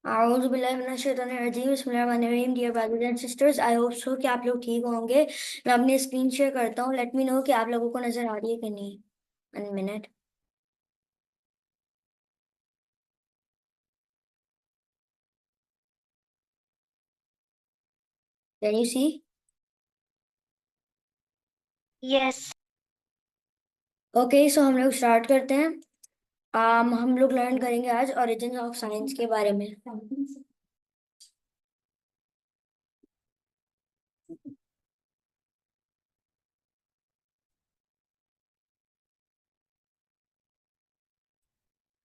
आऊज़ बिल्लाहि मिनश शैतानिर रजीम बिस्मिल्लाहिर्रहमानिर्रहीम। Dear brothers and sisters, I hope so कि आप लोग ठीक होंगे। मैं अपनी स्क्रीन शेयर करता हूँ। लेट मी नो कि आप लोगों को नजर आ रही है कि नहीं। 1 minute. Can you see? Yes. Okay, so हम लोग स्टार्ट करते हैं। हम लोग लर्न करेंगे आज ओरिजिन ऑफ साइंस के बारे में।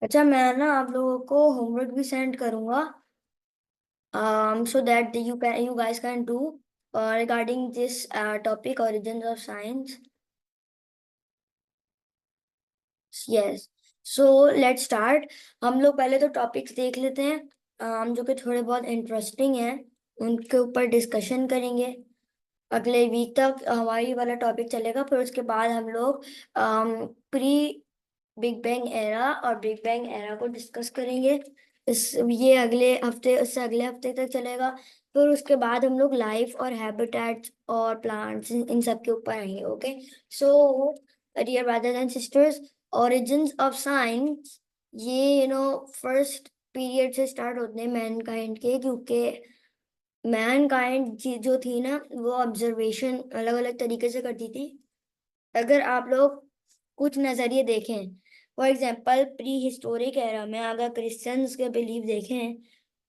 अच्छा, मैं ना आप लोगों को होमवर्क भी सेंड करूंगा, so that you guys can do regarding this topic, origins of science. Yes, so let start. हम लोग पहले तो टॉपिक्स देख लेते हैं, जो कि थोड़े बहुत इंटरेस्टिंग हैं। उनके ऊपर डिस्कशन करेंगे। अगले वीक तक हमारी वाला टॉपिक चलेगा। फिर उसके बाद हम लोग प्री बिग बैंग एरा और बिग बैंग एरा को डिस्कस करेंगे। इस ये अगले हफ्ते, उससे अगले हफ्ते तक चलेगा। फिर उसके बाद हम लोग लाइफ और हैबिटेट्स और प्लांट्स इन सब के ऊपर आएंगे। Okay, so dear brothers and sisters, origins of science ये फर्स्ट पीरियड से स्टार्ट होते हैं मैनकाइंड के, क्योंकि मैनकाइंड जो थी ना, वो ऑब्जर्वेशन अलग अलग तरीके से करती थी। अगर आप लोग कुछ नजरिए देखें, for example pre historic era में अगर क्रिश्चियंस के बिलीव देखें,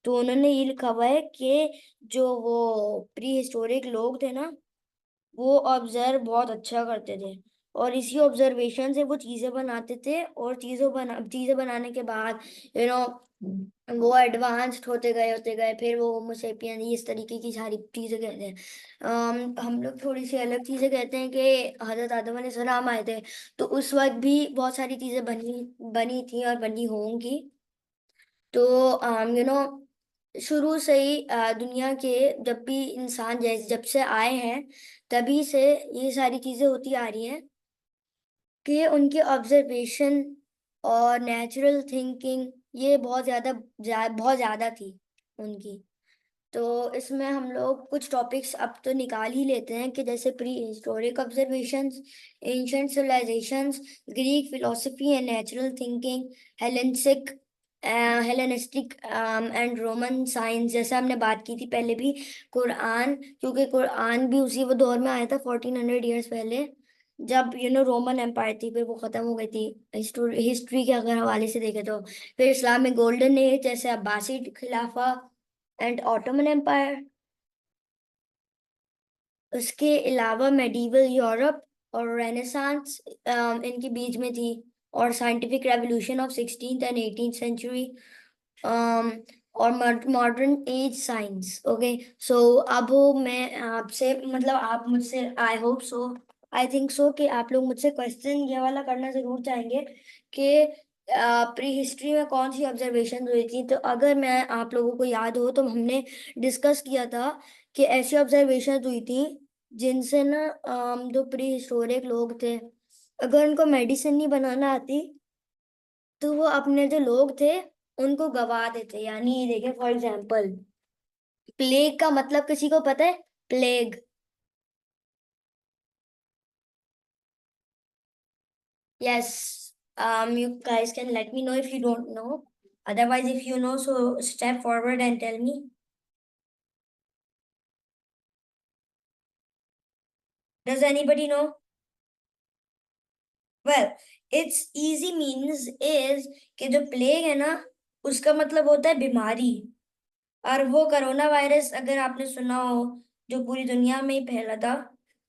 तो उन्होंने ये लिखा हुआ है कि जो वो प्री हिस्टोरिक लोग थे ना, वो ऑब्जर्व बहुत अच्छा करते थे। और इसी ऑब्जर्वेशन से वो चीजें बनाते थे, और चीजें बनाने के बाद यू नो वो एडवांस्ड होते गए। फिर वो होमो सेपियन, इस तरीके की सारी चीजें कहते हैं। हम लोग थोड़ी सी अलग चीजें कहते हैं कि हजरत आदम अलैहिस्सलाम आए थे, तो उस वक्त भी बहुत सारी चीजें बनी बनी थी और बनी होंगी। तो शुरू से ही दुनिया के, जब भी इंसान जैसे जब से आए हैं, तभी से ये सारी चीजें होती आ रही हैं कि उनके ऑब्जर्वेशन और नेचुरल थिंकिंग ये बहुत ज्यादा थी उनकी। तो इसमें हम लोग कुछ टॉपिक्स अब तो निकाल ही लेते हैं, कि जैसे pre historic observations, ancient civilisations, Greek philosophy and natural thinking, Hellenistic Hellenistic and Roman science, जैसे हमने बात की थी पहले भी। कुरान, क्योंकि कुरान भी उसी वो दौर में आया था 1400 ईयर्स पहले, जब रोमन एम्पायर थी, फिर वो खत्म हो गई थी। हिस्ट्री के अगर हवाले से देखें तो फिर इस्लामिक गोल्डन एज, जैसे अब्बासी खिलाफा एंड ऑटोमन एम्पायर। उसके अलावा मेडिवल यूरोप और रेनेसांस इनके बीच में थी। और scientific revolution of 16th and 18th century, और modern age science. Okay, so अब मैं आपसे, मतलब आप मुझसे, आई होप सो, आई थिंक सो, कि आप लोग मुझसे क्वेश्चन ये वाला करना जरूर चाहेंगे कि प्री हिस्ट्री में कौन सी ऑब्जर्वेशन हुई थी। तो अगर मैं आप लोगों को याद हो, तो हमने डिस्कस किया था कि ऐसी ऑब्जर्वेशन हुई थी जिनसे ना जो प्री हिस्टोरिक लोग थे, अगर उनको मेडिसिन नहीं बनाना आती, तो वो अपने जो लोग थे उनको गवा देते। यानी ये देखें, फॉर एग्जाम्पल प्लेग का मतलब किसी को पता है? Plague. Yes, you guys can let me know if you don't know. Otherwise, if you know, so step forward and tell me. Does anybody know? Well, its easy means is कि जो plague है ना, उसका मतलब होता है बीमारी। और वो कोरोना वायरस, अगर आपने सुना हो, जो पूरी दुनिया में ही फैला था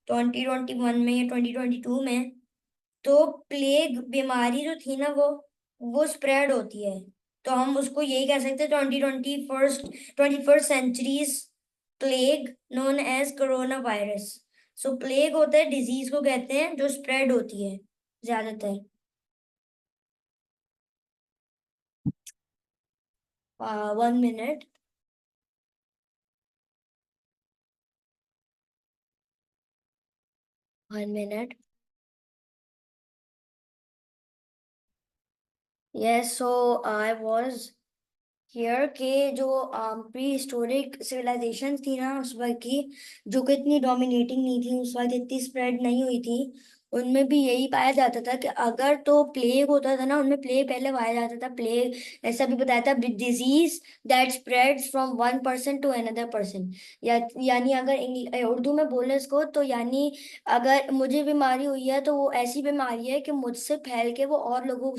2021 में या 2022 में। तो प्लेग बीमारी जो थी ना, वो स्प्रेड होती है। तो हम उसको यही कह सकते हैं, 21st centuries plague known as corona virus. So plague होता है डिजीज को कहते हैं जो स्प्रेड होती है ज्यादातर। 1 minute. 1 minute. Yes, so I was here के जो प्री हिस्टोरिक सिविलाइजेशन थी ना उस वक्त की, जो कि इतनी डोमिनेटिंग नहीं थी उस वक्त, इतनी स्प्रेड नहीं हुई थी, उनमें भी यही पाया जाता था कि अगर तो प्लेग होता था ना, उनमें प्लेग पहले पाया जाता था। प्लेग ऐसा भी बताया था, disease that spreads from one person to another person. यानी अगर उर्दू में बोले इसको तो, यानी अगर मुझे बीमारी हुई है तो वो ऐसी बीमारी है कि मुझसे फैल के वो और लोगों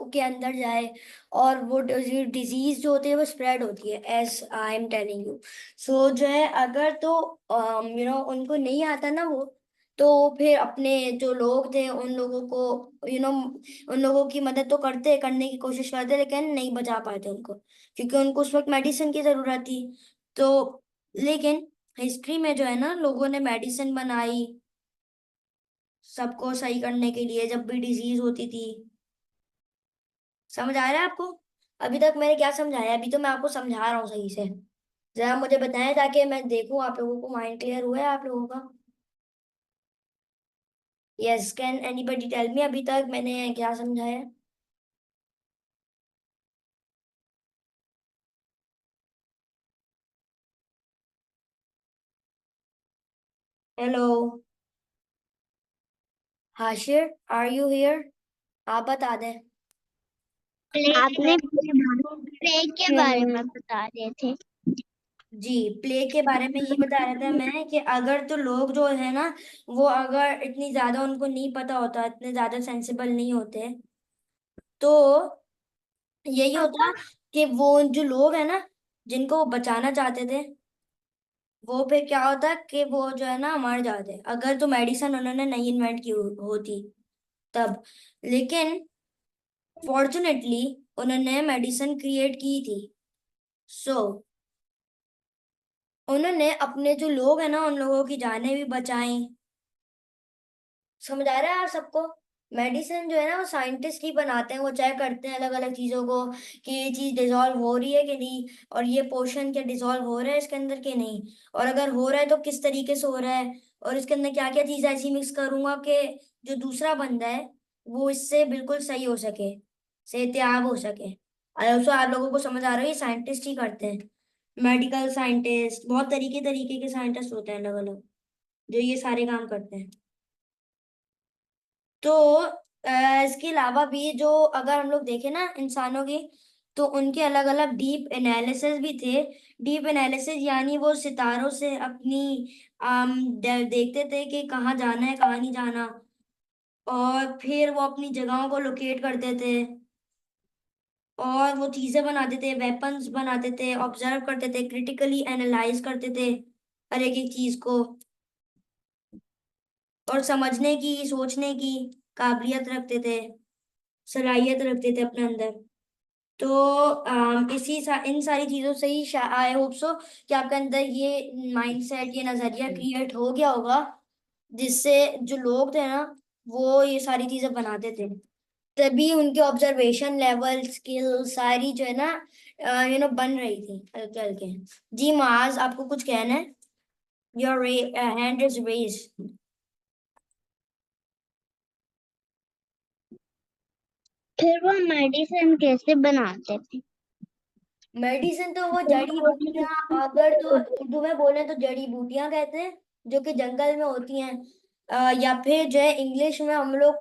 के अंदर जाए, और वो डिजीज जो होती है वो स्प्रेड होती है, as I am telling you. So जो है, अगर तो उनको नहीं आता ना वो, तो फिर अपने जो लोग थे उन लोगों को उन लोगों की मदद तो करने की कोशिश करते, लेकिन नहीं बचा पाते उनको, क्योंकि उनको उस वक्त मेडिसिन की जरूरत थी। तो लेकिन हिस्ट्री में जो है ना, लोगों ने मेडिसिन बनाई सबको सही करने के लिए, जब भी डिजीज होती थी। समझ आ रहा है आपको? अभी तक मैंने क्या समझाया? अभी तो मैं आपको समझा रहा हूँ सही से। जरा मुझे बताएं ताकि मैं देखूं आप लोगों को माइंड क्लियर हुआ है आप लोगों का। Yes, can anybody tell me अभी तक मैंने क्या समझाया? Hello Hashir, are you here? आप बता दें। आपने प्लेग के बारे में बता रहे थे। जी, प्ले के बारे में ये बता रहा था मैं कि अगर तो लोग जो है ना, वो अगर इतनी ज्यादा उनको नहीं पता होता, इतने ज्यादा सेंसिबल नहीं होते, तो यही होता कि वो जो लोग है ना, जिनको वो बचाना चाहते थे, वो फिर क्या होता कि वो जो है ना मर जाते, अगर तो मेडिसिन उन्होंने नहीं इन्वेंट की होती तब। लेकिन फॉर्चुनेटली उन्होंने मेडिसिन क्रिएट की थी। सो उन्होंने अपने जो लोग हैं ना, उन लोगों की जानें भी बचाई। समझ आ रहा है आप सबको? मेडिसिन जो है ना, वो साइंटिस्ट ही बनाते हैं, वो चेक करते हैं अलग अलग चीजों को कि ये चीज डिसॉल्व हो रही है कि नहीं, और ये पोर्शन क्या डिसॉल्व हो रहा है इसके अंदर कि नहीं, और अगर हो रहा है तो किस तरीके से हो रहा है, और इसके अंदर क्या क्या चीज ऐसी मिक्स करूंगा कि जो दूसरा बंदा है वो इससे बिल्कुल सही हो सके, सेहतियाब हो सके। ऑल्सो आप लोगों को समझ आ रहा है, ये साइंटिस्ट ही करते हैं। मेडिकल साइंटिस्ट, बहुत तरीके तरीके के साइंटिस्ट होते हैं अलग अलग, जो ये सारे काम करते हैं। तो इसके अलावा भी जो, अगर हम लोग देखें ना इंसानों की, तो उनके अलग अलग डीप एनालिसिस भी थे। डीप एनालिसिस यानी वो सितारों से अपनी देखते थे कि कहाँ जाना है कहाँ नहीं जाना, और फिर वो अपनी जगहों को लोकेट करते थे, और वो चीजें बनाते थे, वेपन्स बनाते थे, ऑब्जर्व करते थे, क्रिटिकली एनालाइज करते थे हर एक एक चीज को, और समझने की सोचने की काबिलियत रखते थे, सलाहियत रखते थे अपने अंदर। तो इन सारी चीजों से ही आई होप सो कि आपके अंदर ये माइंडसेट, ये नजरिया क्रिएट हो गया होगा, जिससे जो लोग थे ना, वो ये सारी चीजें बनाते थे। तभी उनके ऑब्जर्वेशन लेवल, स्किल सारी जो है ना, बन रही थी चल चल के। जी माज, आपको कुछ कहना है? Your hand is raise. फिर वो मेडिसिन कैसे बनाते थे? मेडिसिन तो वो जड़ी बूटियां, अगर तो उर्दू में बोले तो जड़ी बूटियां कहते हैं, जो कि जंगल में होती हैं। या फिर जो है इंग्लिश में हम लोग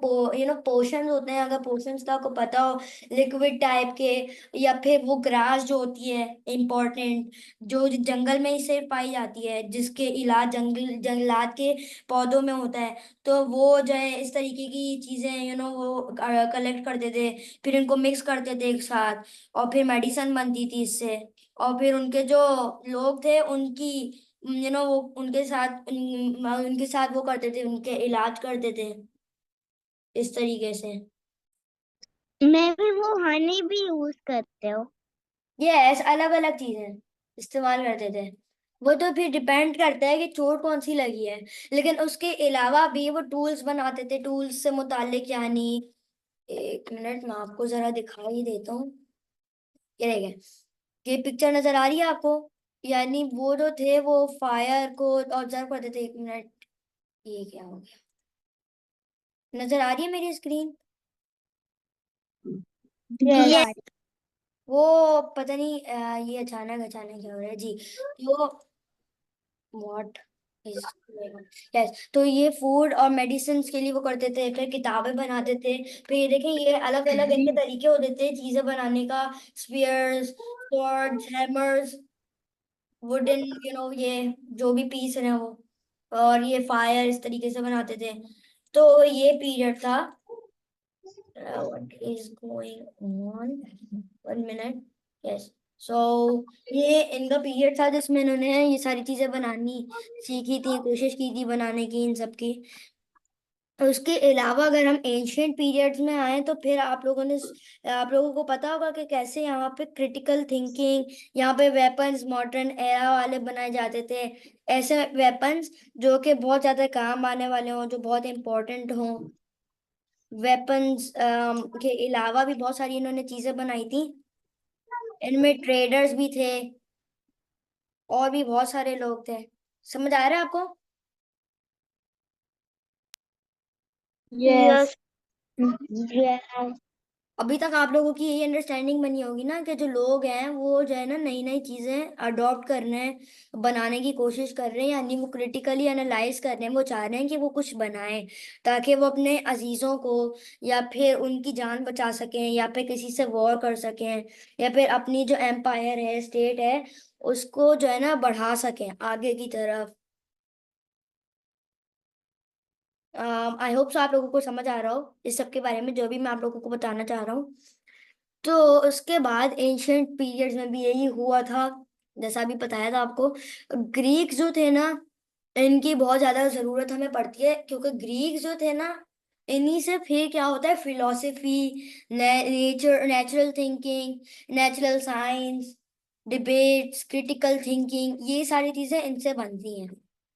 पोशंस होते हैं, अगर पोशंस का आपको पता हो, लिक्विड टाइप के। या फिर वो ग्रास जो होती है इम्पोर्टेंट, जो जंगल में ही सिर्फ पाई जाती है, जिसके इलाज जंगलात के पौधों में होता है। तो वो जो है इस तरीके की चीजें वो कलेक्ट करते थे, फिर इनको मिक्स करते थे एक साथ, और फिर मेडिसिन बनती थी इससे। और फिर उनके जो लोग थे उनकी वो उनके साथ वो करते थे, उनके इलाज करते थे इस तरीके से। मैं भी वो हनी भी यूज करते हो? यस, अलग अलग चीजें इस्तेमाल करते थे। वो तो फिर डिपेंड करता है कि चोट कौन सी लगी है, लेकिन उसके अलावा भी वो टूल्स बनाते थे, टूल्स से मुतालिक यानी। एक मिनट मैं आपको जरा दिखा ही देता हूँ। ये देखिए, ये पिक्चर नजर आ रही है आपको? यानी वो जो थे वो फायर को ऑब्जर्व करते थे। एक मिनट, ये क्या हो गया? नजर आ रही है मेरी स्क्रीन? यस। वो पता नहीं ये अचानक अचानक क्या हो रहा है जी। तो व्हाट इज यस, तो ये फूड और मेडिसिन के लिए वो करते थे, फिर किताबें बनाते थे। फिर ये देखें, ये अलग अलग इनके तरीके होते थे चीजें बनाने का। स्पीयर्स, स्वॉर्ड्स, हैमर्स, वुडन, ये जो भी पीस रहे हैं वो, और ये फायर इस तरीके से बनाते थे। तो ये पीरियड था। What is going on, 1 minute. Yes. So ये इनका पीरियड था जिसमें इन्होंने ये सारी चीजें बनानी सीखी थी, कोशिश की थी बनाने की इन सब की। उसके अलावा अगर हम एंशियंट पीरियड्स में आए तो फिर आप लोगों को पता होगा कि कैसे यहाँ पे क्रिटिकल थिंकिंग, यहाँ पे वेपन्स मॉडर्न एरा वाले बनाए जाते थे। ऐसे वेपन्स जो कि बहुत ज्यादा काम आने वाले हों, जो बहुत इंपॉर्टेंट हों। वेपन्स के अलावा भी बहुत सारी इन्होंने चीजें बनाई थी। इनमें ट्रेडर्स भी थे और भी बहुत सारे लोग थे। समझ आ रहा है आपको? यस। यस। यस। अभी तक आप लोगों की यही अंडरस्टैंडिंग बनी होगी ना कि जो लोग हैं वो जो है ना नई नई चीजें अडॉप्ट कर रहे हैं, बनाने की कोशिश कर रहे हैं, यानी वो क्रिटिकली एनालाइज कर रहे हैं। वो चाह रहे हैं कि वो कुछ बनाएं ताकि वो अपने अजीजों को या फिर उनकी जान बचा सकें, या फिर किसी से वॉर कर सकें, या फिर अपनी जो एम्पायर है, स्टेट है, उसको जो है ना बढ़ा सकें आगे की तरफ। आई होप सो आप लोगों को समझ आ रहा हो इस सब के बारे में जो भी मैं आप लोगों को बताना चाह रहा हूँ। तो उसके बाद एंशियंट पीरियड्स में भी यही हुआ था, जैसा अभी बताया था आपको। ग्रीक जो थे ना, इनकी बहुत ज्यादा जरूरत हमें पड़ती है, क्योंकि ग्रीक जो थे ना, इन्हीं से फिर क्या होता है, philosophy, natural thinking, natural science, debates, critical thinking, ये सारी चीजें इनसे बनती हैं।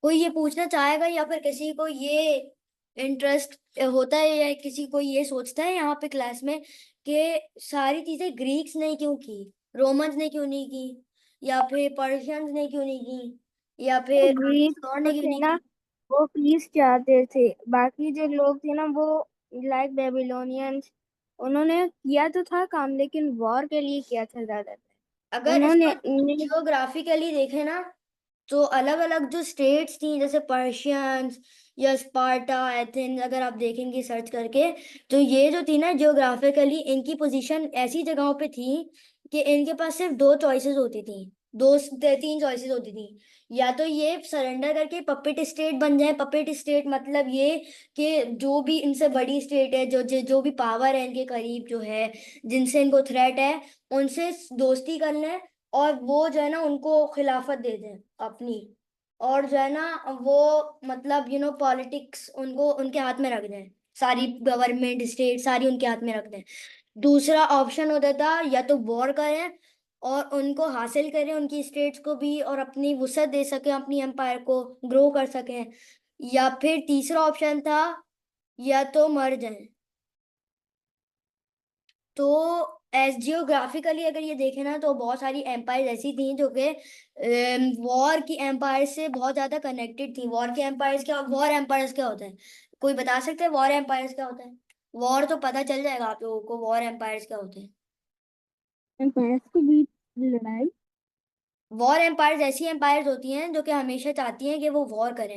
कोई ये पूछना चाहेगा या फिर किसी को ये इंटरेस्ट होता है या किसी को ये सोचता है यहाँ पे क्लास में कि सारी चीजें ग्रीक्स ने क्यों की, रोमन्स ने क्यों नहीं की, या फिर पर्शियंस ने क्यों नहीं की, या फिर ग्रीक और जो ने क्यों थे नहीं ना, की? वो पीस चाहते थे। बाकी जो लोग थे ना, वो लाइक बेबीलोनियंस, उन्होंने किया तो था काम, लेकिन वॉर के लिए किया था ज्यादातर अगर इसको उन्होंने। जियोग्राफिकली देखें ना, तो अलग अलग जो स्टेट्स थी, जैसे पर्शियंस या स्पार्टा, एथेंस, अगर आप देखेंगे सर्च करके, तो ये जो थी ना जियोग्राफिकली, इनकी पोजीशन ऐसी जगहों पे थी कि इनके पास सिर्फ दो चॉइसेस होती थी, तीन चॉइसेस होती थी। या तो ये सरेंडर करके पपेट स्टेट बन जाए। पपेट स्टेट मतलब ये कि जो भी इनसे बड़ी स्टेट है, जो भी पावर है इनके करीब जो है, जिनसे इनको थ्रेट है, उनसे दोस्ती कर लें, और वो जो है ना उनको खिलाफत दे दें अपनी, और जो है ना वो मतलब पॉलिटिक्स उनको उनके हाथ में रख दें, सारी गवर्नमेंट स्टेट सारी उनके हाथ में रख दें। दूसरा ऑप्शन होता था या तो वॉर करें और उनको हासिल करें, उनकी स्टेट्स को भी, और अपनी वुसअत दे सकें, अपनी एम्पायर को ग्रो कर सकें। या फिर तीसरा ऑप्शन था या तो मर जाएं। तो एस जियोग्राफिकली अगर ये देखें ना, तो बहुत सारी एम्पायर ऐसी थी जो कि वॉर की एम्पायर से बहुत ज्यादा कनेक्टेड थी। वॉर एम्पायर्स क्या होते हैं? कोई बता सकते हैं वॉर एम्पायर्स क्या होते हैं? वॉर तो पता चल जाएगा आप लोगों को, वॉर एम्पायर्स क्या होते हैं। एम्पायर्स के बीच लड़ाई। वॉर एम्पायर्स ऐसी एम्पायर्स होती हैं जो कि हमेशा चाहती हैं कि वो वॉर करें।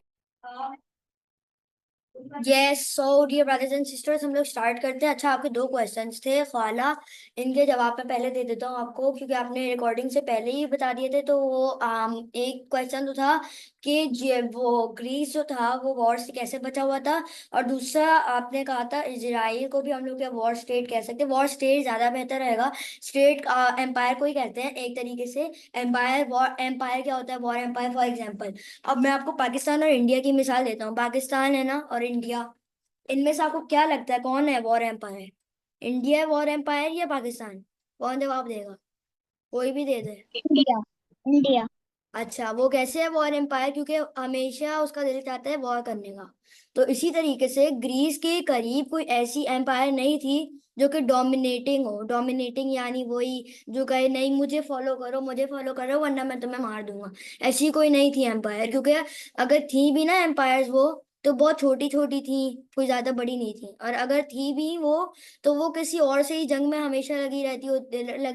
Yes, so dear brothers and sisters, हम लोग स्टार्ट करते हैं। अच्छा, आपके दो क्वेश्चंस थे ख्वाला, इनके जवाब मैं पहले दे देता हूँ आपको, क्योंकि आपने रिकॉर्डिंग से पहले ही बता दिए थे। तो वो एक क्वेश्चन तो था कि वो ग्रीस जो था वो वॉर से कैसे बचा हुआ था, और दूसरा आपने कहा था इजराइल को भी हम लोग क्या वॉर स्टेट कह सकते हैं। वॉर स्टेट ज्यादा बेहतर रहेगा, स्टेट एम्पायर को ही कहते हैं एक तरीके से। एम्पायर, वॉर एम्पायर क्या होता है? वॉर एम्पायर फॉर एग्जाम्पल, अब मैं आपको पाकिस्तान और इंडिया की मिसाल देता हूँ। पाकिस्तान है ना और इंडिया, इनमें से आपको क्या लगता है कौन है वॉर एम्पायर? इंडिया है वॉर एम्पायर या पाकिस्तान? कौन जवाब देगा? कोई भी दे दे। इंडिया। इंडिया। अच्छा, वो कैसे है वॉर एम्पायर? क्योंकि हमेशा उसका दिल चाहता है वॉर करने का। तो इसी तरीके से ग्रीस के करीब कोई ऐसी एम्पायर नहीं थी जो कि डोमिनेटिंग हो। डोमिनेटिंग यानी वही जो कहे नहीं मुझे फॉलो करो वरना मैं तुम्हें मार दूंगा। ऐसी कोई नहीं थी एम्पायर, क्योंकि अगर थी भी ना एम्पायर्स, वो तो बहुत छोटी छोटी थी, कोई ज्यादा बड़ी नहीं थी, और अगर थी भी वो, तो वो किसी और से ही जंग में हमेशा लगी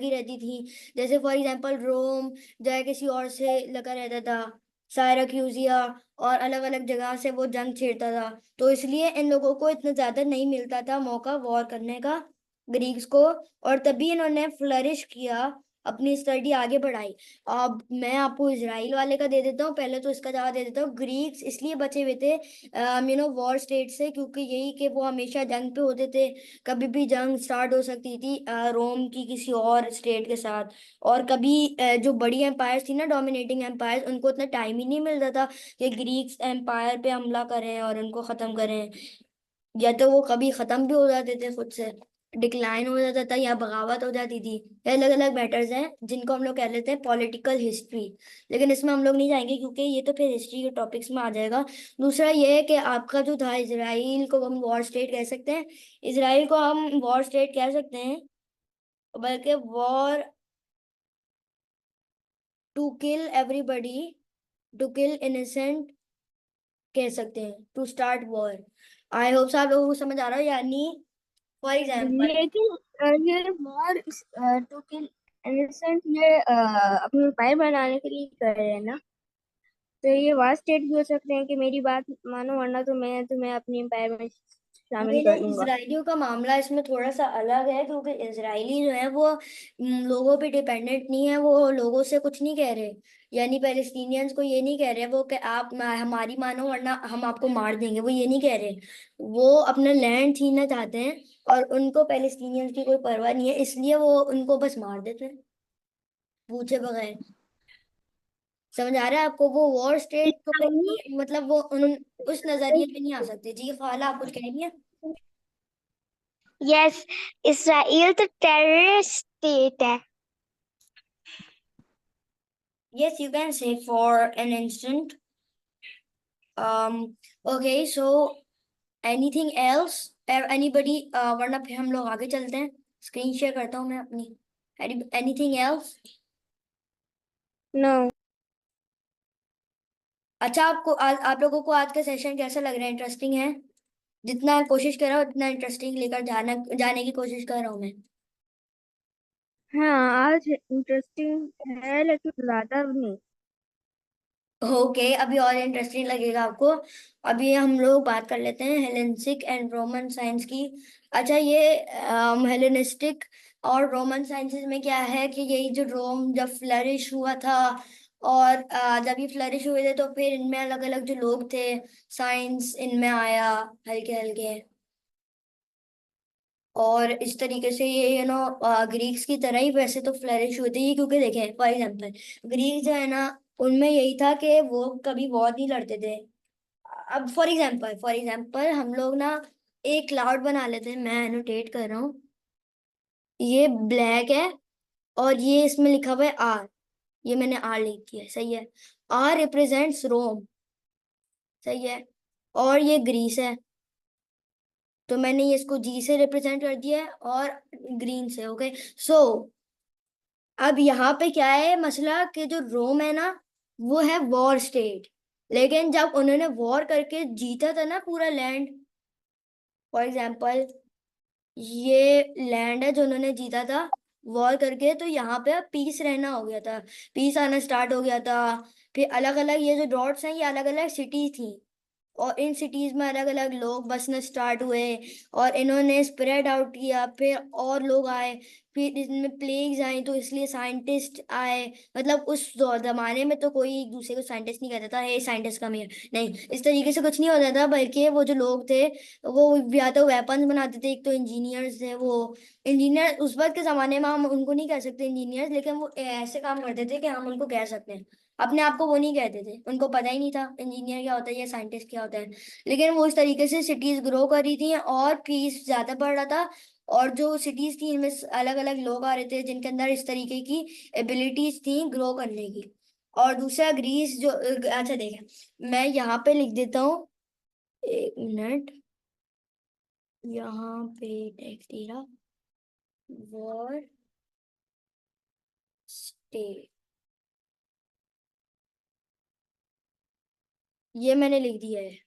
रहती थी। जैसे फॉर एग्जांपल रोम जो है किसी और से लगा रहता था, साइराक्यूजिया, और अलग अलग जगह से वो जंग छेड़ता था। तो इसलिए इन लोगों को इतना ज्यादा नहीं मिलता था मौका वॉर करने का, ग्रीक्स को। और तभी इन्होंने फ्लरिश किया, अपनी स्टडी आगे बढ़ाई। अब मैं आपको इसराइल वाले का दे देता हूँ, पहले तो इसका जवाब दे देता हूँ। ग्रीक्स इसलिए बचे हुए थे वॉर स्टेट से, क्योंकि यही कि वो हमेशा जंग पे होते थे। कभी भी जंग स्टार्ट हो सकती थी रोम की किसी और स्टेट के साथ। और कभी जो बड़ी एम्पायर्स थी ना, डोमिनेटिंग एम्पायर्स, उनको इतना टाइम ही नहीं मिलता था कि ग्रीक्स एम्पायर पे हमला करें और उनको खत्म करें। या तो वो कभी खत्म भी हो जाते थे खुद से, डिक्लाइन हो जाता था, या बगावत हो जाती थी। ये अलग अलग मैटर्स हैं जिनको हम लोग कह लेते हैं पॉलिटिकल हिस्ट्री। लेकिन इसमें हम लोग नहीं जाएंगे क्योंकि ये तो फिर हिस्ट्री के टॉपिक्स में आ जाएगा। दूसरा ये है कि आपका जो था, इसराइल को हम वॉर स्टेट कह सकते हैं, इसराइल को हम वॉर स्टेट कह सकते हैं, बल्कि war to kill everybody, to kill innocent कह सकते हैं, to start war. I hope आप लोगों को समझ आ रहा है। यानी फॉर एग्जाम्पल, लेकिन ये वॉर टू किल इनोसेंट ये अपने एम्पायर बनाने के लिए कर रहे हैं ना, तो ये वार स्टेट भी हो सकते हैं कि मेरी बात मानो वरना तो मैं तुम्हें अपनी एम्पायर में शामिल नहीं कर नहीं, लूंगा। इसराइलियों का मामला इसमें थोड़ा सा अलग है, क्योंकि इसराइली जो है वो लोगों पे डिपेंडेंट नहीं है, वो लोगों से कुछ नहीं कह रहे। यानी पैलेस्टीनियंस को ये नहीं कह रहे वो कि आप हमारी मानो वरना हम आपको मार देंगे, वो ये नहीं कह रहे। वो अपना लैंड छीनना चाहते हैं, और उनको पैलेस्टीनियंस की कोई परवाह नहीं है, इसलिए वो उनको बस मार देते हैं पूछे बगैर। समझ आ रहा है आपको? वो वॉर स्टेट को मतलब वो उस नजरिए पे नहीं आ सकते। जी खाला, आप कुछ कहेंगी? यस, इसराइल तो टेररिस्ट स्टेट है। Yes, you can say for an instant. Okay, so anything else? Anybody? वरना फिर हम लोग आगे चलते हैं। स्क्रीन शेयर करता हूँ मैं अपनी। Anything else? नो। अच्छा, आपको आप लोगों को आज का सेशन कैसा लग रहा है? इंटरेस्टिंग है? जितना कोशिश कर रहा हूँ उतना इंटरेस्टिंग लेकर जाने की कोशिश कर रहा हूँ मैं। हाँ, आज इंटरेस्टिंग है लेकिन ज्यादा नहीं। ओके, अभी और इंटरेस्टिंग लगेगा आपको। अभी हम लोग बात कर लेते हैं हेलेनिस्टिक एंड रोमन साइंस की। अच्छा, ये हेलेनिस्टिक और रोमन साइंसेस में क्या है कि यही जो रोम जब फ्लरिश हुआ था, और जब ये फ्लरिश हुए थे तो फिर इनमें अलग अलग जो लोग थे, साइंस इनमें आया हल्के हल्के। और इस तरीके से ये ग्रीक्स की तरह ही वैसे तो फ्लरिश हुए थे ये, क्योंकि देखें फॉर एग्जाम्पल, ग्रीक जो है ना, उनमें यही था कि वो कभी वॉर नहीं लड़ते थे। अब फॉर एग्जाम्पल हम लोग ना एक क्लाउड बना लेते हैं, मैं एनोटेट कर रहा हूँ। ये ब्लैक है, और ये इसमें लिखा हुआ है आर। ये मैंने आर लिख दिया है, सही है। आर रिप्रेजेंट्स रोम, सही है। और ये ग्रीस है, तो मैंने ये इसको जी से रिप्रेजेंट कर दिया है, और ग्रीन से। ओके, सो अब यहाँ पे क्या है मसला, कि जो रोम है ना, वो है वॉर स्टेट। लेकिन जब उन्होंने वॉर करके जीता था ना पूरा लैंड, फॉर एग्जाम्पल ये लैंड है जो उन्होंने जीता था वॉर करके, तो यहाँ पे अब पीस रहना हो गया था, पीस आना स्टार्ट हो गया था। फिर अलग अलग ये जो डॉट्स हैं, ये अलग अलग सिटी थी, और इन सिटीज में अलग अलग लोग बसना स्टार्ट हुए, और इन्होंने स्प्रेड आउट किया, फिर और लोग आए, फिर इसमें प्लेग्स आई, तो इसलिए साइंटिस्ट आए। मतलब उस जमाने में तो कोई एक दूसरे को साइंटिस्ट नहीं कहता था, हे साइंटिस्ट कम हियर, नहीं, इस तरीके से कुछ नहीं होता था। बल्कि वो जो लोग थे, वो या तो वेपन्स बनाते थे, एक तो इंजीनियर्स थे वो। इंजीनियर उस वक्त के जमाने में हम उनको नहीं कह सकते इंजीनियर्स, लेकिन वो ऐसे काम करते थे कि हम उनको कह सकते हैं। अपने आप को वो नहीं कहते थे, उनको पता ही नहीं था इंजीनियर क्या होता है या साइंटिस्ट क्या होता है। लेकिन वो इस तरीके से सिटीज ग्रो कर रही थी, और पीस ज्यादा बढ़ रहा था। और जो सिटीज थी इनमें अलग अलग लोग आ रहे थे जिनके अंदर इस तरीके की एबिलिटीज थी ग्रो करने की। और दूसरा ग्रीस जो अच्छा देखें, मैं यहाँ पे लिख देता हूँ, एक मिनट, यहाँ पे टेक्स्ट दिया, वॉर स्टेट, ये मैंने लिख दिया है।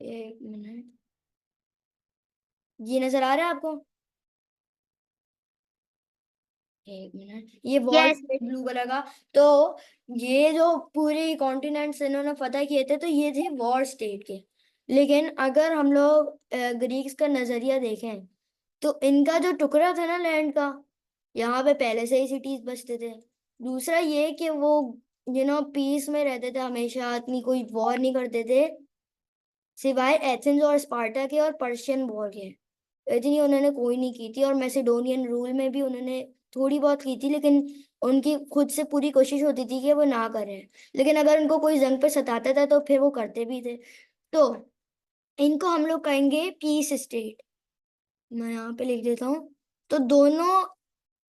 एक मिनट, ये नजर आ रहा है आपको? एक मिनट, ये wall yes. State blue colour का। तो ये जो पूरे कॉन्टिनेंट्स इन्होंने फतह किए थे तो ये थे वॉर स्टेट के। लेकिन अगर हम लोग ग्रीक्स का नजरिया देखें तो इनका जो टुकड़ा था ना लैंड का, यहाँ पे पहले से ही सिटीज बसते थे। दूसरा ये कि वो पीस में रहते थे हमेशा, इतनी कोई वॉर नहीं करते थे सिवाय एथेंस और स्पार्टा के और पर्शियन वॉर के। इतनी उन्होंने कोई नहीं की थी, और मैसेडोनियन रूल में भी उन्होंने थोड़ी बहुत की थी, लेकिन उनकी खुद से पूरी कोशिश होती थी कि वो ना करें। लेकिन अगर उनको कोई जंग पे सताता था तो फिर वो करते भी थे। तो इनको हम लोग कहेंगे पीस स्टेट। मैं यहाँ पे लिख देता हूँ। तो दोनों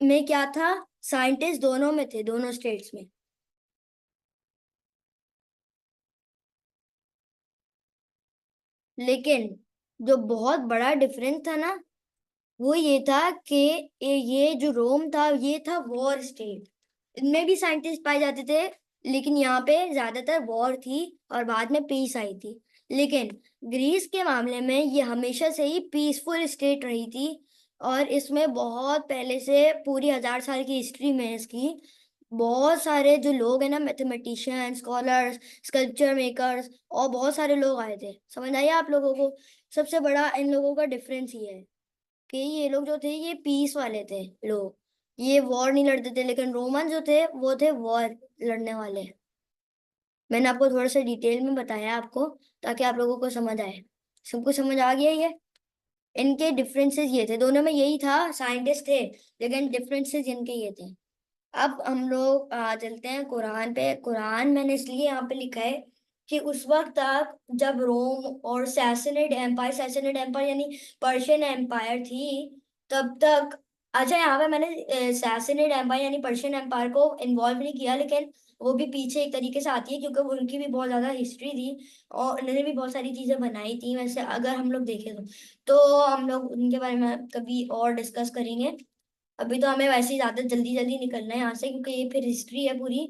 में क्या था, साइंटिस्ट दोनों में थे, दोनों स्टेट्स में। लेकिन जो बहुत बड़ा डिफरेंस था ना, वो ये था कि ये जो रोम था ये था वॉर स्टेट। इनमें भी साइंटिस्ट पाए जाते थे, लेकिन यहाँ पे ज्यादातर वॉर थी और बाद में पीस आई थी। लेकिन ग्रीस के मामले में ये हमेशा से ही पीसफुल स्टेट रही थी, और इसमें बहुत पहले से पूरी 1000 साल की हिस्ट्री में इसकी बहुत सारे जो लोग हैं ना, मैथमेटिशियन, स्कॉलर्स, स्कल्पचर मेकर्स, और बहुत सारे लोग आए थे। समझ आइए आप लोगों को? सबसे बड़ा इन लोगों का डिफरेंस ये है कि ये लोग जो थे ये पीस वाले थे लोग, ये वॉर नहीं लड़ते थे। लेकिन रोमन जो थे वो थे वॉर लड़ने वाले। मैंने आपको थोड़ा सा डिटेल में बताया आपको, ताकि आप लोगों को समझ आए। सबको समझ आ गया ये? इनके डिफरेंसेस ये थे, दोनों में यही था, साइंटिस्ट थे, लेकिन डिफरेंसेस इनके ये थे। अब हम लोग चलते हैं कुरान पे। कुरान मैंने इसलिए यहाँ पे लिखा है कि उस वक्त तक जब रोम और सैसनिड एम्पायर यानी पर्शियन एम्पायर थी, तब तक। अच्छा, यहाँ पे मैंने सैसनिड एम्पायर यानी पर्शियन एम्पायर को इन्वॉल्व नहीं किया, लेकिन वो भी पीछे एक तरीके से आती है, क्योंकि उनकी भी बहुत ज्यादा हिस्ट्री थी और उन्होंने भी बहुत सारी चीजें बनाई थी। वैसे अगर हम लोग देखें तो हम लोग उनके बारे में कभी और डिस्कस करेंगे। अभी तो हमें वैसे ही ज्यादा जल्दी जल्दी निकलना है यहाँ से, क्योंकि ये फिर हिस्ट्री है पूरी।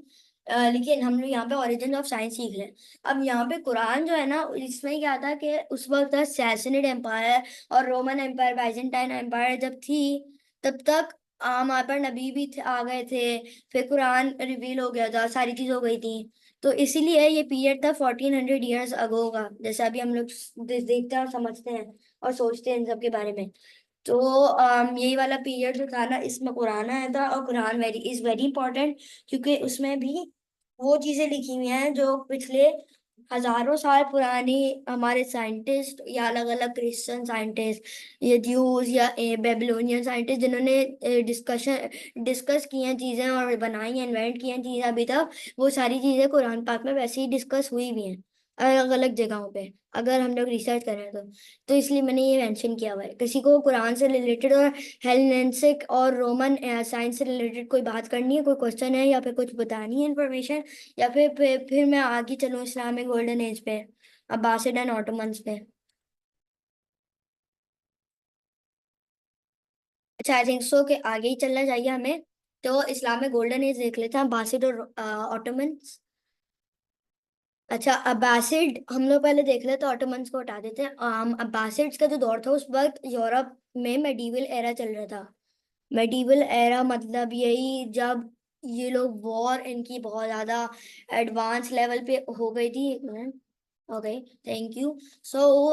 लेकिन हम लोग यहाँ पे ओरिजिन ऑफ साइंस सीख लें। अब यहाँ पे कुरान जो है ना, इसमें क्या था कि उस वक्त सैसनिड एम्पायर और रोमन एम्पायर, बाइजेंटाइन एम्पायर जब थी, तब तक वहाँ पर नबी भी आ गए थे। फिर कुरान रिवील हो गया था, सारी चीज हो गई थी। तो इसीलिए ये पीरियड था 1400 ईयर्स अगो का, जैसे अभी हम लोग देखते हैं और समझते हैं और सोचते हैं इन सब के बारे में। तो यही वाला पीरियड जो था ना, इसमें कुरान आया था। और कुरान वेरी इंपॉर्टेंट, क्योंकि उसमें भी वो चीजें लिखी हुई हैं जो पिछले हजारों साल पुरानी हमारे साइंटिस्ट या अलग अलग क्रिश्चियन साइंटिस्ट या ज्यूज या बेबीलोनियन साइंटिस्ट जिन्होंने डिस्कस की हैं चीजें और बनाई हैं, इन्वेंट की हैं चीजें अभी तक, वो सारी चीजें कुरान पाक में वैसे ही डिस्कस हुई हुई हैं अलग अलग जगहों पे, अगर हम लोग रिसर्च करें तो इसलिए मैंने ये मेंशन किया हुआ है। किसी को कुरान से रिलेटेड और हेलेनिस्टिक और रोमन साइंस से रिलेटेड कोई बात करनी है, कोई क्वेश्चन है, या फिर कुछ बतानी है इन्फॉर्मेशन, या फिर मैं आगे चलूँ इस्लामिक गोल्डन एज पे, अब्बासिड एंड ऑटोमन्स पे? अच्छा, आई थिंक सो कि आगे ही चलना चाहिए हमें। तो इस्लामिक गोल्डन एज देख लेते हैं, अब्बासिड और ऑटोमन्स। अच्छा, अब्बासिड हम लोग पहले देख लेते हैं, ऑटोमन्स को हटा देते हैं। अब्बासिड्स का जो दौर था, उस वक्त यूरोप में मेडिवल एरा चल रहा था। मेडिवल एरा मतलब यही जब ये लोग वॉर इनकी बहुत ज्यादा एडवांस लेवल पे हो गई थी। एक मिनट, ओके, थैंक यू। सो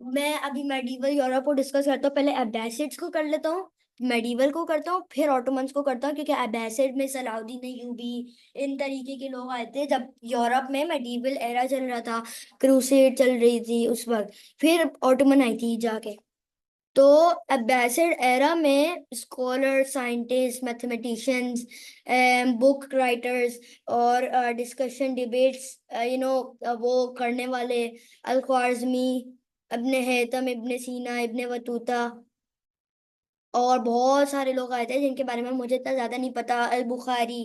मैं अभी मेडिवल यूरोप को डिस्कस करता हूँ, पहले अब्बासिड्स को कर लेता हूँ, मेडिवल को करता हूँ, फिर ऑटोमन्स को करता हूँ, क्योंकि अब्बासिड में सलाउद्दीन अय्यूबी, इन तरीके के लोग आए थे जब यूरोप में मेडिवल एरा चल रहा था, क्रूसेड चल रही थी उस वक्त। फिर ऑटोमन आई थी जाके। तो अब्बासिड एरा में scholar, scientist, mathematicians, book writers और डिस्कशन डिबेट्स वो करने वाले, अल ख्वारिज़मी, इब्ने हैतम, इब्ने सीना, इब्ने बतूता, और बहुत सारे लोग आए थे जिनके बारे में मुझे इतना ज्यादा नहीं पता। अल बुखारी,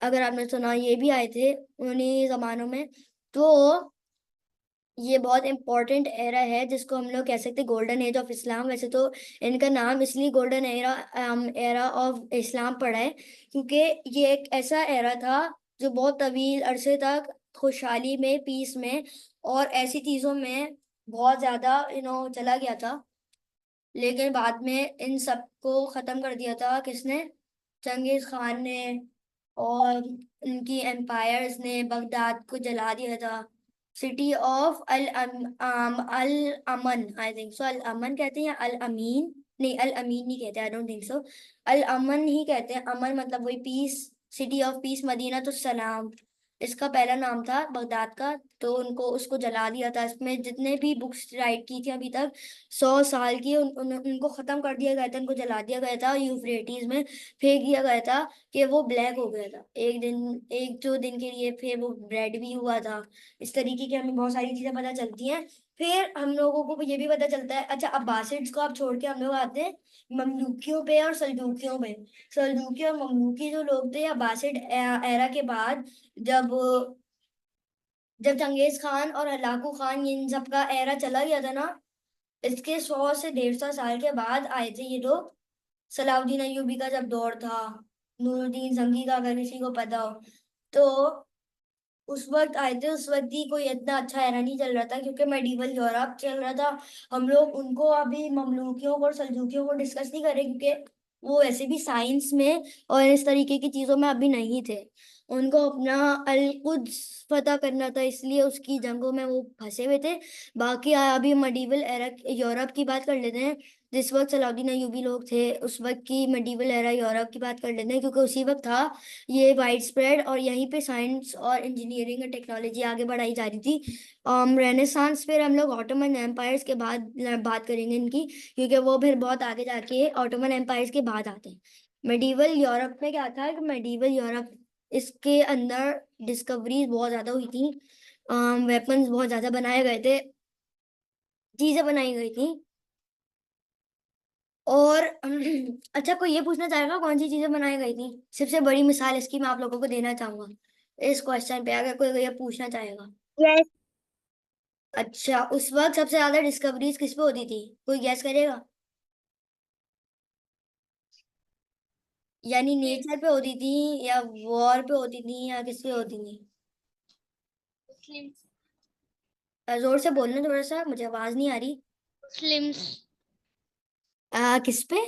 अगर आपने सुना, ये भी आए थे उन्हीं जमानों में। तो ये बहुत इंपॉर्टेंट एरा है जिसको हम लोग कह सकते हैं गोल्डन एज ऑफ इस्लाम। वैसे तो इनका नाम इसलिए golden era era of Islam पड़ा है, क्योंकि ये एक ऐसा एरा था जो बहुत तवील अरसे तक खुशहाली में, पीस में और ऐसी चीजों में बहुत ज्यादा चला गया था। लेकिन बाद में इन सबको खत्म कर दिया था किसने? चंगेज खान ने। और उनकी एम्पायर्स ने बगदाद को जला दिया था। City of Al Aman, I think so, Al Aman कहते हैं या अल अमीन? नहीं, अल अमीन नहीं कहते, I don't think so. Al अमन ही कहते हैं। अमन मतलब वही peace, city of peace, Medina तो सलाम इसका पहला नाम था बगदाद का। तो उनको उसको जला दिया था। इसमें जितने भी बुक्स राइट की थी अभी तक 100 साल की, उनको खत्म कर दिया गया था, उनको जला दिया गया था, यूफ्रेटिस में फेंक दिया गया था कि वो ब्लैक हो गया था एक दिन, 1-2 दिन के लिए। फिर वो रेड भी हुआ था। इस तरीके की हमें बहुत सारी चीजें पता चलती हैं। फिर हम लोगों को ये भी पता चलता है। अच्छा, अब्बासिड्स को आप छोड़ के हम लोग आते हैं ममलूकियों पे और सल्जूकियों पे। सल्जूकी और ममलूकी जो लोग थे अब्बासिड एरा के बाद, जब जब चंगेज खान और हलाकू खान इन सब का एरा चला गया था ना, इसके 100 से 150 साल के बाद आए थे ये लोग। सलाउद्दीन अय्यूबी का जब दौर था, नूरुद्दीन जंगी का, अगर किसी को पता हो तो, उस वक्त आए थे। उस वक्त ही कोई इतना अच्छा एरा नहीं चल रहा था क्योंकि मेडिवल यूरोप चल रहा था। हम लोग उनको अभी ममलूकियों को और सल्जूकियों को डिस्कस नहीं करें क्योंकि वो वैसे भी साइंस में और इस तरीके की चीजों में अभी नहीं थे। उनको अपना अल कुद्स पता करना था, इसलिए उसकी जंगों में वो फंसे हुए थे। बाकी अभी मेडिवल एरा यूरोप की बात कर लेते हैं। जिस वक्त सलाउद्दीन अय्यूबी लोग थे उस वक्त की मेडिवल एरा यूरोप की बात कर लेते हैं, क्योंकि उसी वक्त था ये वाइड स्प्रेड और यहीं पे साइंस और इंजीनियरिंग और टेक्नोलॉजी आगे बढ़ाई जा रही थी। रेनेसांस फिर हम लोग ऑटोमन एम्पायर्स के बाद बात करेंगे इनकी, क्योंकि वो फिर बहुत आगे जाके ऑटोमन एम्पायर्स के बाद आते हैं। मेडिवल यूरोप में क्या था कि मेडिवल यूरोप, इसके अंदर डिस्कवरीज बहुत ज्यादा हुई थी, वेपन्स बहुत ज्यादा बनाए गए थे, चीजें बनाई गई थी। और अच्छा, कोई ये पूछना चाहेगा कौन सी चीजें बनाई गई थी? सबसे बड़ी मिसाल इसकी मैं आप लोगों को देना चाहूंगा इस क्वेश्चन पे, अगर कोई ये पूछना चाहेगा। यस। अच्छा, उस वक्त सबसे ज्यादा डिस्कवरीज किस पे होती थी? कोई गैस करेगा? यानी नेचर पे होती थी या वॉर पे होती थी या किस पे होती थी? मुस्लिम्स। जोर से बोलना थोड़ा सा, मुझे आवाज नहीं आ रही। मुस्लिम्स। किस पे?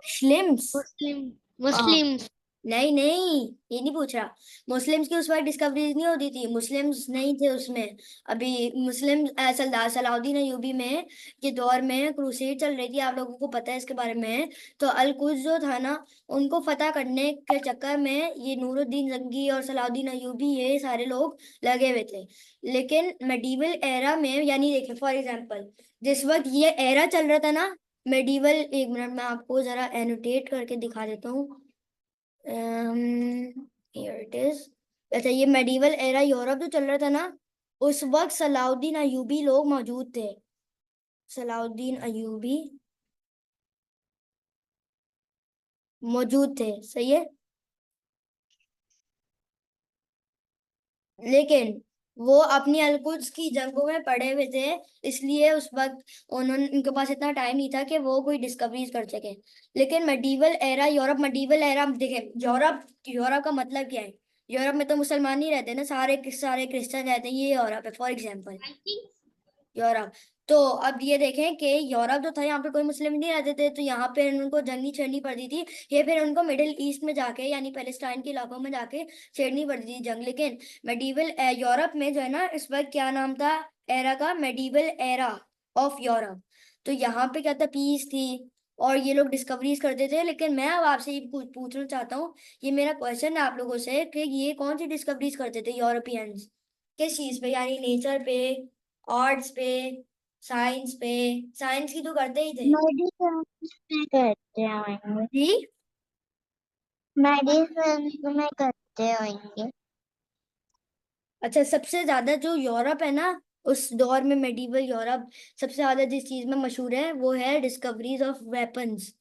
स्लिम्स? मुस्लिम। हाँ, मुस्लिम्स। नहीं नहीं, ये नहीं पूछ रहा। मुस्लिम्स की उस वक्त डिस्कवरीज नहीं होती थी, मुस्लिम्स नहीं थे उसमें। अभी मुस्लिम सलाउद्दीन अयूबी में के दौर में क्रूसेड चल रही थी, आप लोगों को पता है इसके बारे में। तो अल कुद्स जो था ना, उनको फतह करने के चक्कर में ये नूरुद्दीन जंगी और सलाउद्दीन अयूबी ये सारे लोग लगे हुए थे। लेकिन मेडिवल एरा में, यानी देखिए फॉर एग्जाम्पल, जिस वक्त ये एरा चल रहा था ना मेडिवल, एक मिनट मैं आपको जरा एनोटेट करके दिखा देता हूँ। Here it is. अच्छा, ये मेडिवल एरा यूरोप जो चल रहा था ना, उस वक्त सलाउद्दीन अयूबी लोग मौजूद थे। सलाउद्दीन अयूबी मौजूद थे, सही है। लेकिन वो अपनी अलकुद्स की जंगों में पड़े हुए थे, इसलिए उस वक्त उनके पास इतना टाइम नहीं था कि वो कोई डिस्कवरीज कर सके। लेकिन medieval era Europe, medieval era देखे, यूरोप, यूरोप का मतलब क्या है? यूरोप में तो मुसलमान नहीं रहते ना, सारे सारे क्रिश्चियन रहते हैं, ये यूरोप है फॉर एग्जाम्पल, यूरोप। तो अब ये देखें कि यूरोप जो था यहाँ पे कोई मुस्लिम नहीं रहते थे, तो यहाँ पे उनको जंग नहीं छेड़नी पड़ती थी। ये फिर उनको मिडिल ईस्ट में जाके यानी पैलेस्टाइन के इलाकों में जाके छेड़नी पड़ती थी जंग। लेकिन मेडिवल यूरोप में जो है ना, इस वक्त क्या नाम था एरा का? Medieval era of Europe. तो यहाँ पे क्या था, पीस थी और ये लोग डिस्कवरीज करते थे। लेकिन मैं अब आपसे ये पूछना चाहता हूँ, ये मेरा क्वेश्चन है आप लोगों से, कि ये कौन सी डिस्कवरीज करते थे यूरोपियंस? किस चीज पे? यानी नेचर पे, आर्ट्स पे, साइंस पे? साइंस की तो करते ही थे। मेडिसिन में करते होंगे। जी। मेडिसिन में करते होंगे। अच्छा, सबसे ज्यादा जो यूरोप है ना, उस दौर में मेडिवल यूरोप सबसे ज्यादा जिस चीज में मशहूर है वो है डिस्कवरीज ऑफ वेपन्स।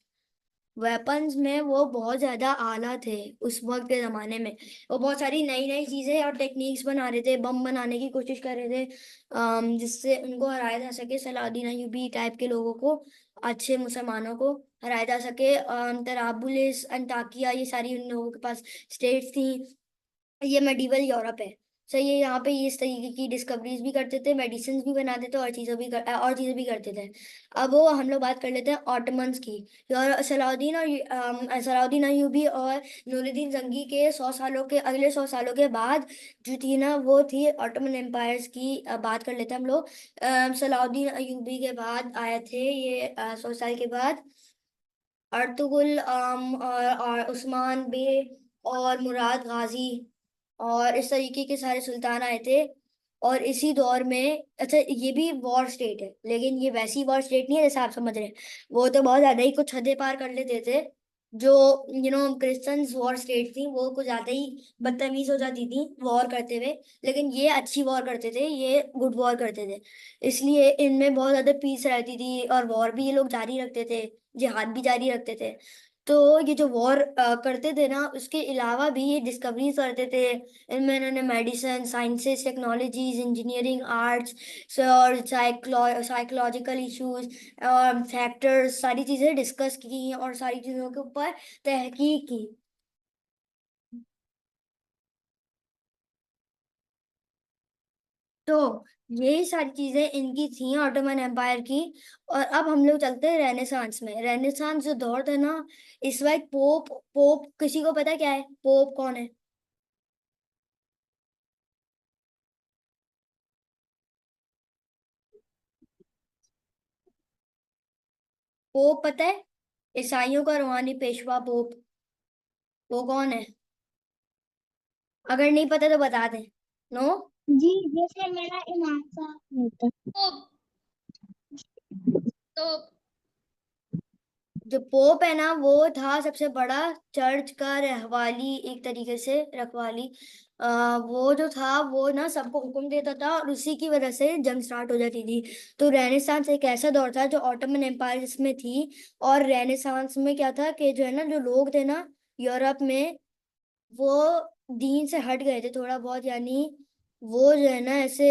वेपन्स में वो बहुत ज्यादा आला थे उस वक्त के जमाने में। वो बहुत सारी नई नई चीजें और टेक्निक्स बना रहे थे, बम बनाने की कोशिश कर रहे थे, जिससे उनको हराया जा सके, सलाउद्दीन अय्यूबी टाइप के लोगों को, अच्छे मुसलमानों को हराया जा सके। तराबुलिस, अंताकिया, ये सारी उन लोगों के पास स्टेट्स थी। ये मेडिवल यूरोप है। सही है, यहाँ पे ये इस तरीके की डिस्कवरीज भी करते थे, मेडिसिन भी बनाते थे, और चीजें भी करते थे। अब वो हम लोग बात कर लेते हैं ऑटोमन्स की। और सलाउद्दीन अयूबी और नूरुद्दीन जंगी के 100 सालों के, अगले 100 सालों के बाद जो थी ना, वो थी ऑटोमन एम्पायर्स की। बात कर लेते हैं हम लोग। सलाउद्दीन अयूबी के बाद आए थे ये 100 साल के बाद अर्तुगरुल, और उस्मान बे, और मुराद गाजी, और इस तरीके के सारे सुल्तान आए थे। और इसी दौर में, अच्छा ये भी वॉर स्टेट है, लेकिन ये वैसी वॉर स्टेट नहीं है जैसे आप समझ रहे हैं। वो तो बहुत ज्यादा ही कुछ हदें पार कर लेते थे। जो क्रिश्चियंस वॉर स्टेट थी, वो कुछ ज्यादा ही बदतमीज हो जाती थी वॉर करते हुए। लेकिन ये अच्छी वॉर करते थे, ये गुड वॉर करते थे। इसलिए इनमें बहुत ज्यादा पीस रहती थी, और वॉर भी ये लोग जारी रखते थे, जिहाद भी जारी रखते थे। तो ये जो वॉर करते थे ना, उसके अलावा भी ये डिस्कवरीज करते थे। इनमें इन्होंने medicine, sciences, technologies, engineering, arts और साइकोलॉजिकल इश्यूज और फैक्टर्स, सारी चीजें डिस्कस की और सारी चीजों के ऊपर तहकीक की। तो यही सारी चीजें इनकी थी, ऑटोमन एम्पायर की। और अब हम लोग चलते हैं रेनेसांस में। रेनेसांस जो दौर था ना, इस वक्त पोप पोप किसी को पता क्या है? पोप कौन है? पोप पता है? ईसाइयों का रूहानी पेशवा पोप, वो कौन है? अगर नहीं पता तो बता दें। नो। जी, जैसे मेरा इमाम साहब होता। तो जो पोप है ना, वो था सबसे बड़ा चर्च का रहवाली, एक तरीके से रखवाली। वो जो था, वो ना सबको हुक्म देता था, और उसी की वजह से जंग स्टार्ट हो जाती थी। तो रेनेसांस एक ऐसा दौर था जो ऑटोमन एम्पायर में थी। और रेनेसांस में क्या था कि जो है ना, जो लोग थे ना यूरोप में, वो दीन से हट गए थे थोड़ा बहुत, यानी वो जो है ना, ऐसे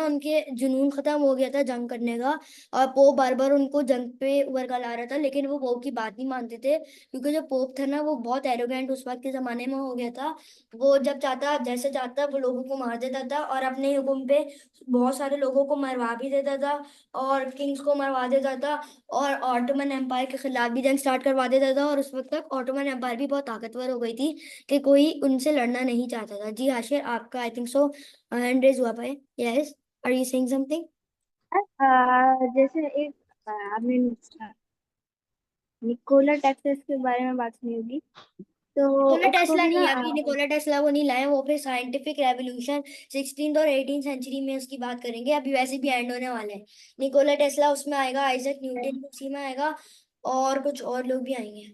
उनके जुनून खत्म हो गया था जंग करने का। और पोप बार बार उनको जंग पे वर्गा ला रहा था, लेकिन वो पोप की बात नहीं मानते थे, क्योंकि जो पोप था ना, वो बहुत एरोगेंट उस वक्त के जमाने में हो गया था। वो जब चाहता, जैसे चाहता, वो लोगों को मार देता था, और अपने हुक्म पे बहुत सारे लोगों को मरवा भी देता था, और किंग्स को मरवा देता था, और ऑटोमन एम्पायर के खिलाफ भी जंग स्टार्ट करवा देता था। और उस वक्त तक ऑटोमन एम्पायर भी बहुत ताकतवर हो गई थी कि कोई उनसे लड़ना नहीं चाहता था। जी हाशिर, आपका I think so hand raise हुआ पाए। Yes, are you saying something? जैसे एक आपने निकोला टेस्ला के बारे में बात सुनी होगी, तो निकोला उसको टेस्ला भी ना नहीं, अभी निकोला टेस्ला वो नहीं लाए, वो फिर साइंटिफिक रेवोल्यूशन 16th और 18th सेंचुरी में उसकी बात करेंगे। अभी वैसे भी एंड होने वाले हैं। निकोला टेस्ला उसमें आएगा, आइजैक न्यूटन भी उसी में आएगा, और कुछ और लोग भी आएंगे।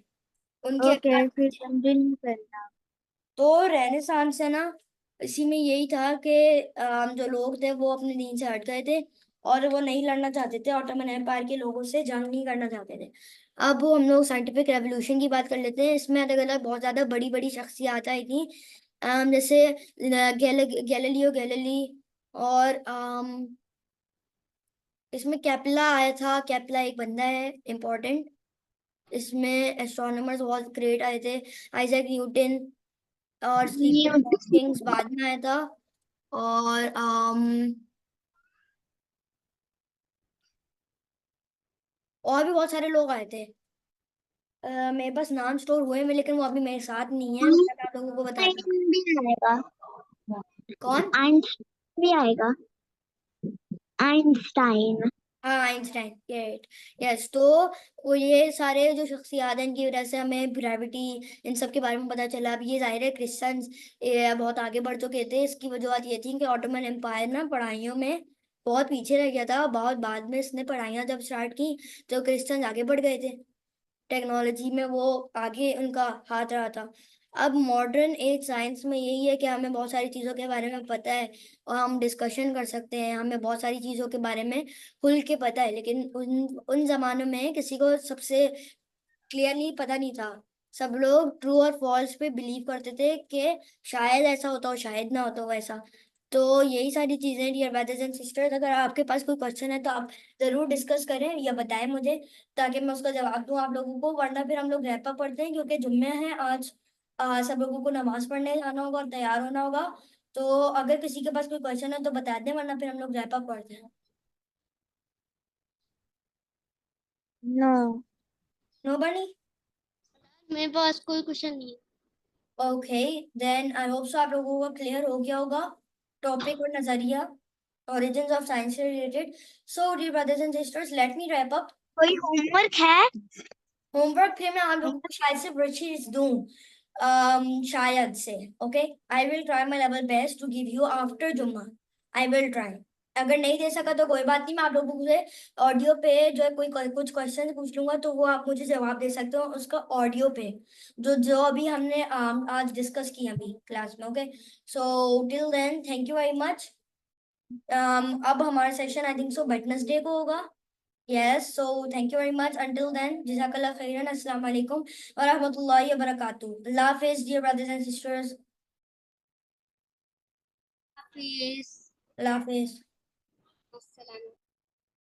उनके ओके, अगला। फिर कंटिन्यू करना। तो रेनेसांस है ना, इसी में यही था कि जो लोग थे वो अपने दीन से हट गए थे, और वो नहीं लड़ना चाहते थे, ऑटोमन एम्पायर के लोगों से जंग नहीं करना चाहते थे। अब हम लोग साइंटिफिक रेवोल्यूशन की बात कर लेते हैं। इसमें अलग अलग बहुत ज्यादा बड़ी बड़ी शख्सियत आई थी। जैसे गैलीलियो गैलीली, और इसमें कैपला आया था। कैपला एक बंदा है इम्पोर्टेंट। इसमें एस्ट्रोनॉमर्स बहुत ग्रेट आए थे। आइजैक न्यूटन, और स्टीफन हॉकिंग्स बाद में आया था। और और भी बहुत सारे लोग आए थे। मेरे पास नाम स्टोर हुए में, लेकिन वो अभी मेरे साथ नहीं है, मैं आप लोगों को बताती हूँ। आइंस्टाइन भी आएगा। कौन? आइंस्टाइन भी आएगा। आइंस्टाइन। हाँ, आइंस्टाइन, राइट। यस। तो वो ये सारे जो शख्सियात हैं, इनकी वजह से हमें ग्रेविटी, इन सब के बारे में पता चला। अब ये जाहिर है क्रिश्चियंस बहुत आगे बढ़ चुके थे। इसकी वजह ये थी कि ऑटोमन एम्पायर ना पढ़ाइयों में बहुत पीछे रह गया था। बहुत बाद में इसने पढ़ाइयाँ जब स्टार्ट की, तो क्रिश्चियंस आगे बढ़ गए थे। टेक्नोलॉजी में वो आगे, उनका हाथ रहा था। अब मॉडर्न एज साइंस में यही है कि हमें बहुत सारी चीज़ों के बारे में पता है, और हम डिस्कशन कर सकते हैं, हमें बहुत सारी चीज़ों के बारे में खुल के पता है। लेकिन उन उन जमानों में किसी को सबसे क्लियरली पता नहीं था। सब लोग ट्रू और फॉल्स पे बिलीव करते थे कि शायद ऐसा होता हो शायद ना होता हो वैसा। तो यही सारी चीजें डियर ब्रदर्स एंड सिस्टर्स, अगर आपके पास कोई क्वेश्चन है तो आप जरूर डिस्कस करें या बताएं मुझे, ताकि मैं उसका जवाब दूं आप लोगों को, वरना फिर हम लोग रैप अप पढ़ते हैं क्योंकि जुम्मे हैं आज। सब लोगों को नमाज पढ़ने जाना होगा और तैयार होना होगा। तो अगर किसी के पास कोई क्वेश्चन है तो बता दें, वरना फिर हम लोग रैप अप पढ़ते हैं। नो। नो बनी? मेरे पास कोई क्वेश्चन नहीं है। Okay, then I hope so आप लोगों को क्लियर हो गया होगा टॉपिक और नजरिया origins of science से related. So dear brothers and sisters, let me wrap up. कोई होमवर्क है? होमवर्क फिर मैं आप लोगों को शायद से ब्रशेस दूं, शायद से। Okay, I will try my level best to give you after जुम्मा। I will try. अगर नहीं दे सका तो कोई बात नहीं, मैं आप लोगों से ऑडियो पे जो है कोई कुछ क्वेश्चन पूछ लूंगा, तो वो आप मुझे जवाब दे सकते हो उसका ऑडियो पे, जो जो अभी हमने आज डिस्कस किया अभी क्लास में। Okay, so till then thank you very much. अब हमारा session I think so Wednesday को होगा। Yes, so thank you very much. Until then, Jazakallah khairan. Assalamu alaikum wa rahmatullahi wa barakatuh. Allah Hafiz, dear brothers and sisters. Hafiz. Allah Hafiz. अस्सलाम।